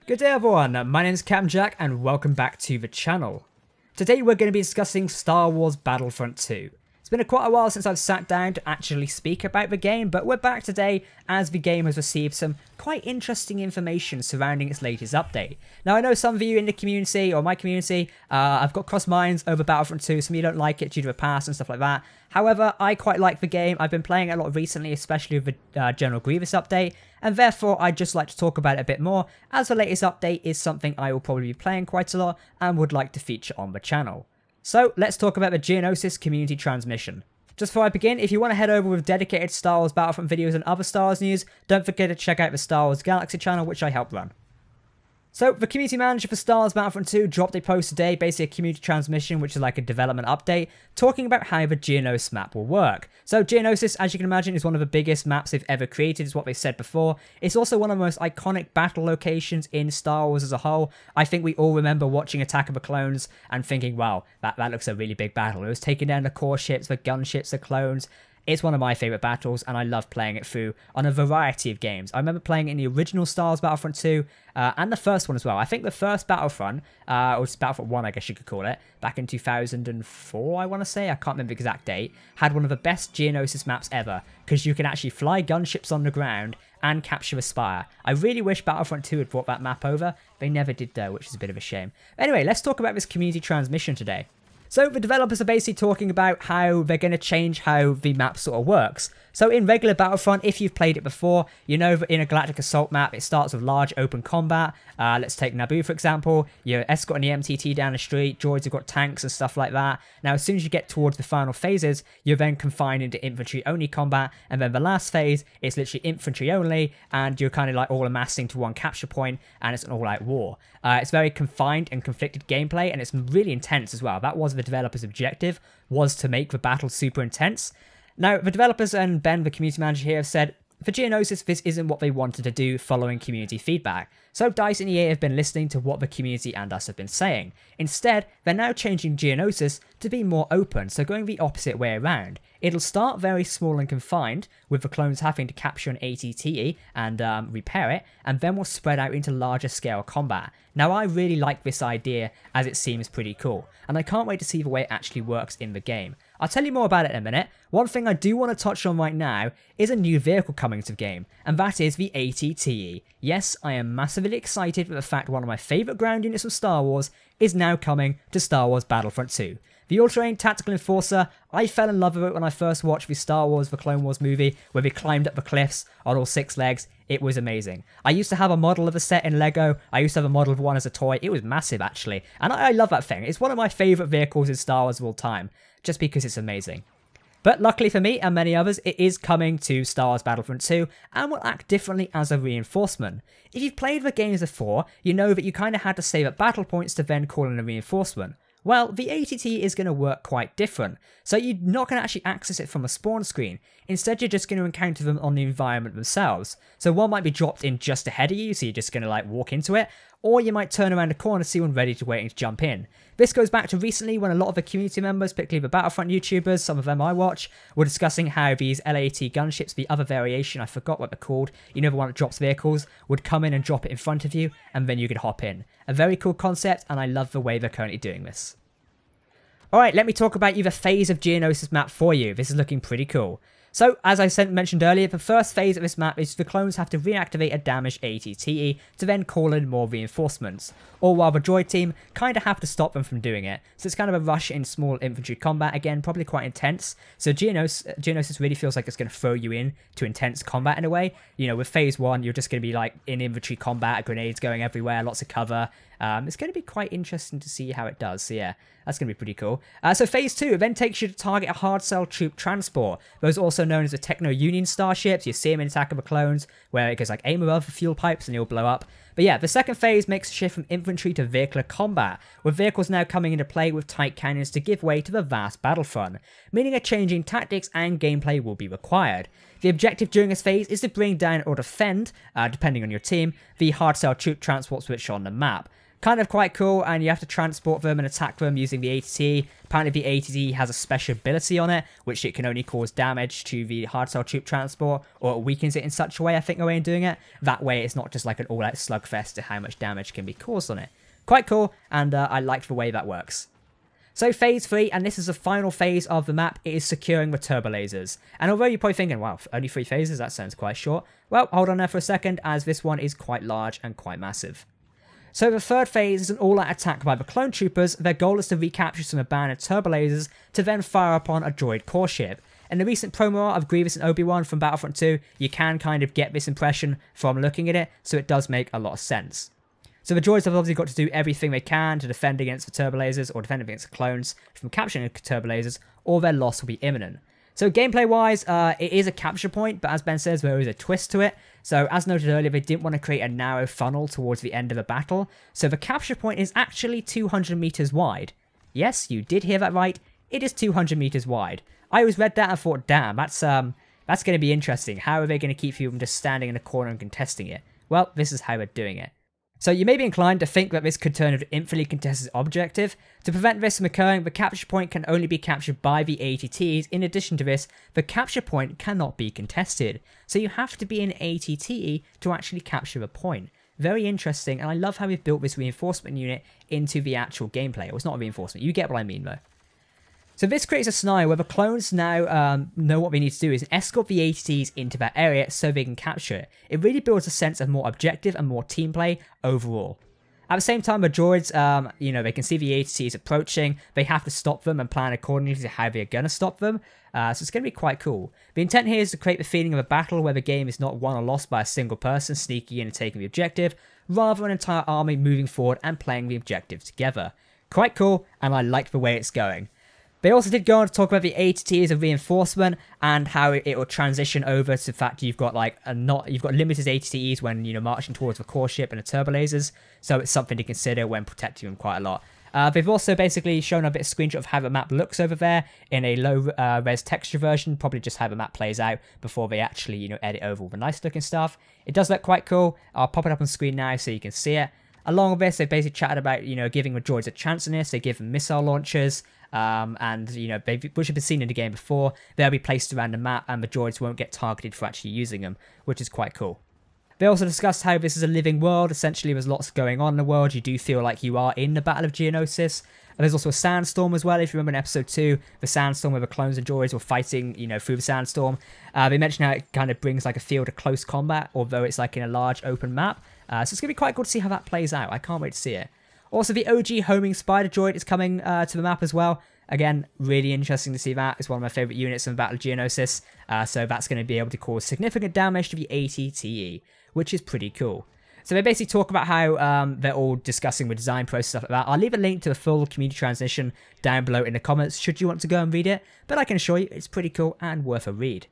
Good day everyone, my name is Captain Jack and welcome back to the channel. Today we're going to be discussing Star Wars Battlefront 2. It's been quite a while since I've sat down to actually speak about the game, but we're back today as the game has received some quite interesting information surrounding its latest update. Now I know some of you in the community, or my community, I've got cross minds over Battlefront 2, some of you don't like it due to the past and stuff like that. However, I quite like the game. I've been playing it a lot recently, especially with the General Grievous update, and therefore I'd just like to talk about it a bit more, as the latest update is something I will probably be playing quite a lot and would like to feature on the channel. So let's talk about the Geonosis community transmission. Just before I begin, if you want to head over with dedicated Star Wars Battlefront videos and other Star Wars news, don't forget to check out the Star Wars Galaxy channel, which I help run. So, the community manager for Star Wars Battlefront 2 dropped a post today, basically a community transmission, which is like a development update, talking about how the Geonosis map will work. So, Geonosis, as you can imagine, is one of the biggest maps they've ever created, is what they said before. It's also one of the most iconic battle locations in Star Wars as a whole. I think we all remember watching Attack of the Clones and thinking, wow, that looks a really big battle. It was taking down the core ships, the gunships, the clones. It's one of my favourite battles, and I love playing it through on a variety of games. I remember playing it in the original Star Wars Battlefront 2, and the first one as well. I think the first Battlefront, or Battlefront 1 I guess you could call it, back in 2004 I want to say, I can't remember the exact date, had one of the best Geonosis maps ever, because you can actually fly gunships on the ground and capture a spire. I really wish Battlefront 2 had brought that map over. They never did though, which is a bit of a shame. Anyway, let's talk about this community transmission today. So the developers are basically talking about how they're going to change how the map sort of works. So in regular Battlefront, if you've played it before, you know that in a Galactic Assault map, it starts with large open combat. Let's take Naboo for example. You're escorting the MTT down the street, droids have got tanks and stuff like that. Now as soon as you get towards the final phases, you're then confined into infantry only combat, and then the last phase is literally infantry only, and you're kind of like all amassing to one capture point, and it's an all-out war. It's very confined and conflicted gameplay, and it's really intense as well. That was the developers' objective, was to make the battle super intense. Now, the developers and Ben, the community manager here, have said, for Geonosis, this isn't what they wanted to do following community feedback. So DICE and EA have been listening to what the community and us have been saying. Instead, they're now changing Geonosis to be more open, so going the opposite way around. It'll start very small and confined, with the clones having to capture an ATTE and repair it, and then will spread out into larger scale combat. Now I really like this idea, as it seems pretty cool, and I can't wait to see the way it actually works in the game. I'll tell you more about it in a minute. One thing I do want to touch on right now is a new vehicle coming to the game, and that is the ATTE. Yes, I am massively excited with the fact one of my favourite ground units of Star Wars is now coming to Star Wars Battlefront 2. The all-terrain tactical enforcer, I fell in love with it when I first watched the Star Wars The Clone Wars movie, where they climbed up the cliffs on all 6 legs. It was amazing. I used to have a model of a set in Lego, I used to have a model of one as a toy. It was massive actually, and I love that thing. It's one of my favourite vehicles in Star Wars of all time, just because it's amazing. But luckily for me and many others, it is coming to Star Wars Battlefront 2 and will act differently as a reinforcement. If you've played the games before, you know that you kind of had to save up battle points to then call in a reinforcement. Well, the ATT is going to work quite different, so you're not going to actually access it from a spawn screen. Instead, you're just going to encounter them on the environment themselves. So one might be dropped in just ahead of you, so you're just going to like walk into it, or you might turn around a corner, see one ready to waiting to jump in. This goes back to recently when a lot of the community members, particularly the Battlefront YouTubers, some of them I watch, were discussing how these LAT gunships, the other variation, I forgot what they're called, you know, the one that drops vehicles, would come in and drop it in front of you, and then you could hop in. A very cool concept, and I love the way they're currently doing this. Alright, let me talk about the phase of Geonosis map for you. This is looking pretty cool. So, as I mentioned earlier, the first phase of this map is the clones have to reactivate a damaged ATTE to then call in more reinforcements, or while the droid team kind of have to stop them from doing it. So it's kind of a rush in small infantry combat, again, probably quite intense. So Geonosis really feels like it's going to throw you in to intense combat in a way. You know, with phase 1, you're just going to be like in infantry combat, grenades going everywhere, lots of cover. It's going to be quite interesting to see how it does, so yeah, that's going to be pretty cool. So phase 2 then takes you to target a hard cell troop transport. Those are also known as the Techno-Union starships. You see them in Attack of the Clones, where it goes like aim above the fuel pipes and they'll blow up. But yeah, the second phase makes a shift from infantry to vehicular combat, with vehicles now coming into play with tight cannons to give way to the vast battlefront, meaning a change in tactics and gameplay will be required. The objective during this phase is to bring down or defend, depending on your team, the hard cell troop transports which are on the map. Kind of quite cool, and you have to transport them and attack them using the ATT. Apparently the ATT has a special ability on it, which it can only cause damage to the hardtail troop transport, or it weakens it in such a way, I think, a way in doing it. That way it's not just like an all-out slugfest to how much damage can be caused on it. Quite cool, and I liked the way that works. So phase 3, and this is the final phase of the map, it is securing the turbo lasers. And although you're probably thinking, wow, only 3 phases, that sounds quite short. Well, hold on there for a second, as this one is quite large and quite massive. So the third phase is an all-out attack by the clone troopers. Their goal is to recapture some abandoned turbo lasers to then fire upon a droid core ship. In the recent promo of Grievous and Obi-Wan from Battlefront 2, you can kind of get this impression from looking at it, so it does make a lot of sense. So the droids have obviously got to do everything they can to defend against the turbo lasers, or defend against the clones from capturing the turbo lasers, or their loss will be imminent. So gameplay-wise, it is a capture point, but as Ben says, there is a twist to it. So as noted earlier, they didn't want to create a narrow funnel towards the end of a battle. So the capture point is actually 200 meters wide. Yes, you did hear that right. It is 200 meters wide. I always read that and thought, damn, that's going to be interesting. How are they going to keep you from just standing in a corner and contesting it? Well, this is how they're doing it. So you may be inclined to think that this could turn into an infinitely contested objective. To prevent this from occurring, the capture point can only be captured by the ATTs. In addition to this, the capture point cannot be contested. So you have to be an ATT to actually capture the point. Very interesting, and I love how we've built this reinforcement unit into the actual gameplay. Well, it's not a reinforcement, you get what I mean though. So this creates a scenario where the clones now know what they need to do is escort the ATTs into that area so they can capture it. It really builds a sense of more objective and more team play overall. At the same time, the droids, they can see the ATTs approaching. They have to stop them and plan accordingly to how they're going to stop them. So it's going to be quite cool. The intent here is to create the feeling of a battle where the game is not won or lost by a single person sneaking in and taking the objective, rather an entire army moving forward and playing the objective together. Quite cool, and I like the way it's going. They also did go on to talk about the ATT as a reinforcement and how it will transition over to the fact you've got you've got limited ATTs when marching towards the core ship and the turbo lasers, so it's something to consider when protecting them quite a lot. They've also basically shown a bit of screenshot of how the map looks over there in a low res texture version, probably just how the map plays out before they actually edit over all the nice looking stuff. It does look quite cool. I'll pop it up on screen now so you can see it. Along with this, they basically chatted about giving the droids a chance in this. They give them missile launchers. Which have been seen in the game before. They'll be placed around the map and the droids won't get targeted for actually using them, which is quite cool. They also discussed how this is a living world. Essentially, there's lots going on in the world. You do feel like you are in the Battle of Geonosis. And there's also a sandstorm as well. If you remember in episode 2, the sandstorm where the clones and droids were fighting, through the sandstorm. They mentioned how it kind of brings like a feel to close combat, although it's like in a large open map. So it's going to be quite cool to see how that plays out. I can't wait to see it. Also, the OG homing spider droid is coming to the map as well. Again, really interesting to see that. It's one of my favourite units in the Battle of Geonosis. So that's going to be able to cause significant damage to the ATTE, which is pretty cool. So they basically talk about how they're all discussing the design process, stuff like that. I'll leave a link to the full community transition down below in the comments should you want to go and read it. But I can assure you it's pretty cool and worth a read.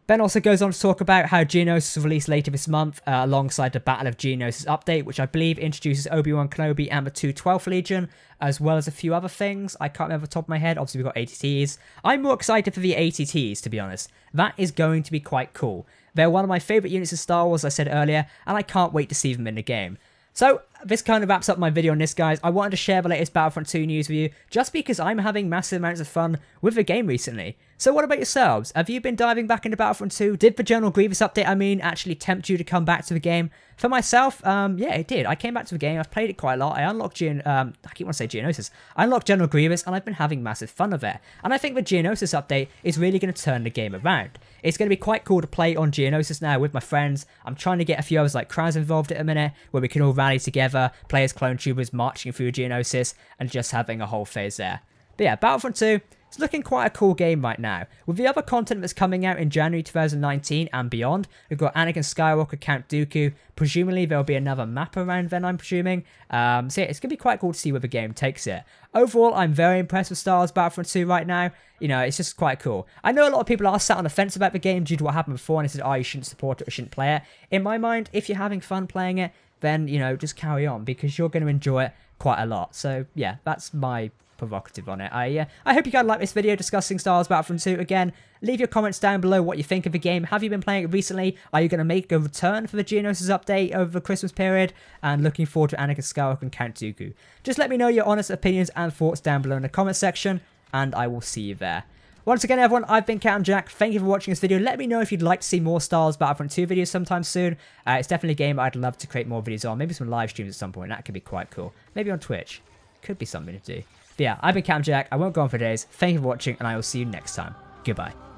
Ben also goes on to talk about how Geonosis will release later this month alongside the Battle of Geonosis update, which I believe introduces Obi-Wan Kenobi and the 212th Legion, as well as a few other things. I can't remember off the top of my head. Obviously, we've got ATTs. I'm more excited for the ATTs, to be honest. That is going to be quite cool. They're one of my favourite units of Star Wars, as I said earlier, and I can't wait to see them in the game. So, this kind of wraps up my video on this, guys. I wanted to share the latest Battlefront 2 news with you, just because I'm having massive amounts of fun with the game recently. So what about yourselves? Have you been diving back into Battlefront 2? Did the General Grievous update, actually tempt you to come back to the game? For myself, yeah, it did. I came back to the game, I've played it quite a lot. I unlocked I keep wanting to say Geonosis. I unlocked General Grievous, and I've been having massive fun with it. And I think the Geonosis update is really going to turn the game around. It's going to be quite cool to play on Geonosis now with my friends. I'm trying to get a few others like Kraz involved at a minute, where we can all rally together, play as clone troopers marching through Geonosis, and just having a whole phase there. But yeah, Battlefront 2, it's looking quite a cool game right now. With the other content that's coming out in January 2019 and beyond, we've got Anakin Skywalker, Count Dooku. Presumably there'll be another map around then, I'm presuming. So yeah, it's going to be quite cool to see where the game takes it. Overall, I'm very impressed with Star Wars Battlefront 2 right now. It's just quite cool. I know a lot of people are sat on the fence about the game due to what happened before, and they said, oh, you shouldn't support it or shouldn't play it. In my mind, if you're having fun playing it, then, just carry on, because you're going to enjoy it quite a lot. So yeah, that's my provocative on it. I hope you guys like this video discussing Star Wars Battlefront 2. Again, leave your comments down below what you think of the game. Have you been playing it recently? Are you going to make a return for the Geonosis update over the Christmas period? And looking forward to Anakin Skywalker and Count Dooku. Just let me know your honest opinions and thoughts down below in the comment section, and I will see you there. Once again, everyone, I've been Captain Jack. Thank you for watching this video. Let me know if you'd like to see more Star Wars Battlefront 2 videos sometime soon. It's definitely a game I'd love to create more videos on. Maybe some live streams at some point. That could be quite cool. Maybe on Twitch. Could be something to do. But yeah, I've been Captain Jack. I won't go on for days. Thank you for watching, and I will see you next time. Goodbye.